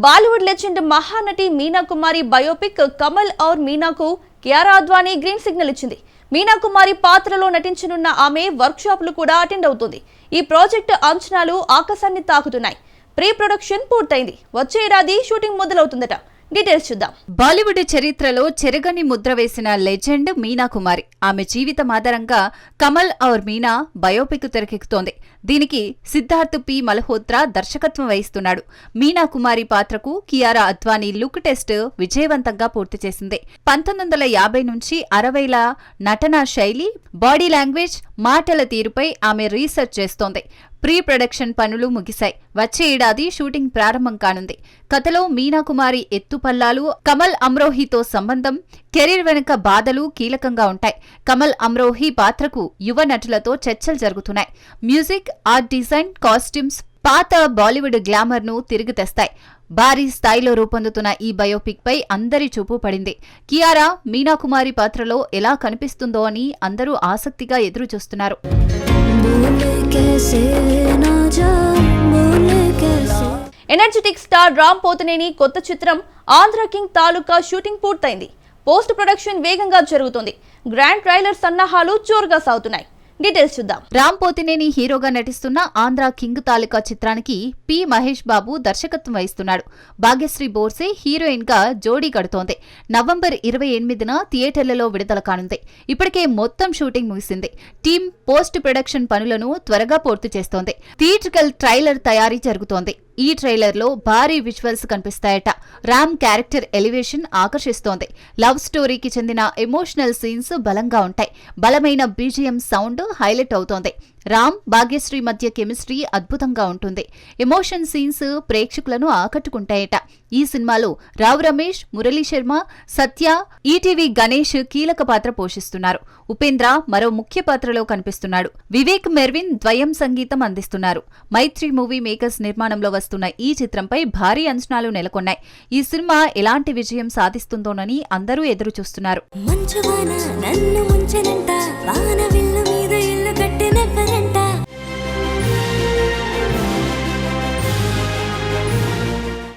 Bollywood legend Mahanati Meena కుమారి biopic Kamal ఔర్ మీనాకు Kiara Advani green signal ఇచ్చింది. మీనా కుమారి పాత్రలో నటించనున్న ఆమె వర్క్షాపులు కూడా అటెండ్ అవుతుంది. ఈ ప్రాజెక్టు అంచనాలు ఆకాశాన్ని తాకుతున్నాయి. ప్రీ ప్రొడక్షన్ పూర్తయింది. వచ్చే ఏడాది షూటింగ్ మొదలవుతుందట. డీటెయిల్స్ చూద్దాం. బాలీవుడ్ చరిత్రలో చెరగని ముద్ర వేసిన లెజెండ్ మీనా కుమారి. ఆమె జీవితం ఆధారంగా కమల్ ఔర్ మీనా బయోపిక్ తెరకెక్కుతోంది. దీనికి సిద్ధార్థ్ పి మల్హోత్రా దర్శకత్వం వహిస్తున్నాడు. మీనా కుమారి పాత్రకు కియారా అద్వానీ లుక్ టెస్ట్ విజయవంతంగా పూర్తి చేసింది. 1950 నుంచి 60ల నటనా శైలి, బాడీ లాంగ్వేజ్, మాటల తీరుపై ఆమె రీసెర్చ్ చేస్తోంది. ప్రీ ప్రొడక్షన్ పనులు ముగిశాయి. వచ్చే ఏడాది షూటింగ్ ప్రారంభం కానుంది. కథలో మీనా కుమారి ఎత్తుపల్లాలు, కమల్ అమ్రోహితో సంబంధం, కెరీర్ వెనుక బాధలు కీలకంగా ఉంటాయి. కమల్ అమ్రోహి పాత్రకు యువ నటులతో చర్చలు జరుగుతున్నాయి. మ్యూజిక్, ఆర్ట్ డిజైన్, కాస్ట్యూమ్స్ పాత బాలీవుడ్ గ్లామర్ ను తిరిగి తెస్తాయి. భారీ స్థాయిలో రూపొందుతున్న ఈ బయోపిక్ పై అందరి చూపు పడింది. కియారా మీనా కుమారి పాత్రలో ఎలా కనిపిస్తుందో అని అందరూ ఆసక్తిగా ఎదురు చూస్తున్నారు. ఎనర్జెటిక్ స్టార్ రామ్ పోతినేని కొత్త చిత్రం ఆంధ్ర కింగ్ తాలూకా షూటింగ్ పూర్తయింది. పోస్ట్ ప్రొడక్షన్ వేగంగా జరుగుతుంది. గ్రాండ్ ట్రైలర్ సన్నాహాలు జోరుగా సాగుతున్నాయి. డీటెయిల్స్ చూద్దాం. రామ్ పోతినేని హీరోగా నటిస్తున్న ఆంధ్ర కింగ్ తాలూకా చిత్రానికి పి మహేష్ బాబు దర్శకత్వం వహిస్తున్నాడు. భాగ్యశ్రీ బోర్సే హీరోయిన్ గా జోడీ కడుతోంది. నవంబర్ 28న థియేటర్లలో విడుదల కానుంది. ఇప్పటికే మొత్తం షూటింగ్ ముగిసింది. టీం పోస్ట్ ప్రొడక్షన్ పనులను త్వరగా పూర్తి చేస్తోంది. థియేట్రికల్ ట్రైలర్ తయారీ జరుగుతోంది. ఈ ట్రైలర్ లో భారీ విజువల్స్ కనిపిస్తాయట. రామ్ క్యారెక్టర్ ఎలివేషన్ ఆకర్షిస్తోంది. లవ్ స్టోరీకి చెందిన ఎమోషనల్ సీన్స్ బలంగా ఉంటాయి. బలమైన బీజిఎం సౌండ్ హైలైట్ అవుతోంది. రామ్, భాగ్యశ్రీ మధ్య కెమిస్ట్రీ అద్భుతంగా ఉంటుంది. ఎమోషన్ సీన్స్ ప్రేక్షకులను ఆకట్టుకుంటాయట. ఈ సినిమాలో రావు రమేష్, మురళీ శర్మ, సత్య, ఈటీవీ గణేష్ కీలక పాత్ర పోషిస్తున్నారు. ఉపేంద్ర మరో ముఖ్య పాత్రలో కనిపిస్తున్నాడు. వివేక్ మెర్విన్ ద్వయం సంగీతం అందిస్తున్నారు. మైత్రి మూవీ మేకర్స్ నిర్మాణంలో వస్తున్న ఈ చిత్రంపై భారీ అంచనాలు నెలకొన్నాయి. ఈ సినిమా ఎలాంటి విజయం సాధిస్తుందోనని అందరూ ఎదురు చూస్తున్నారు.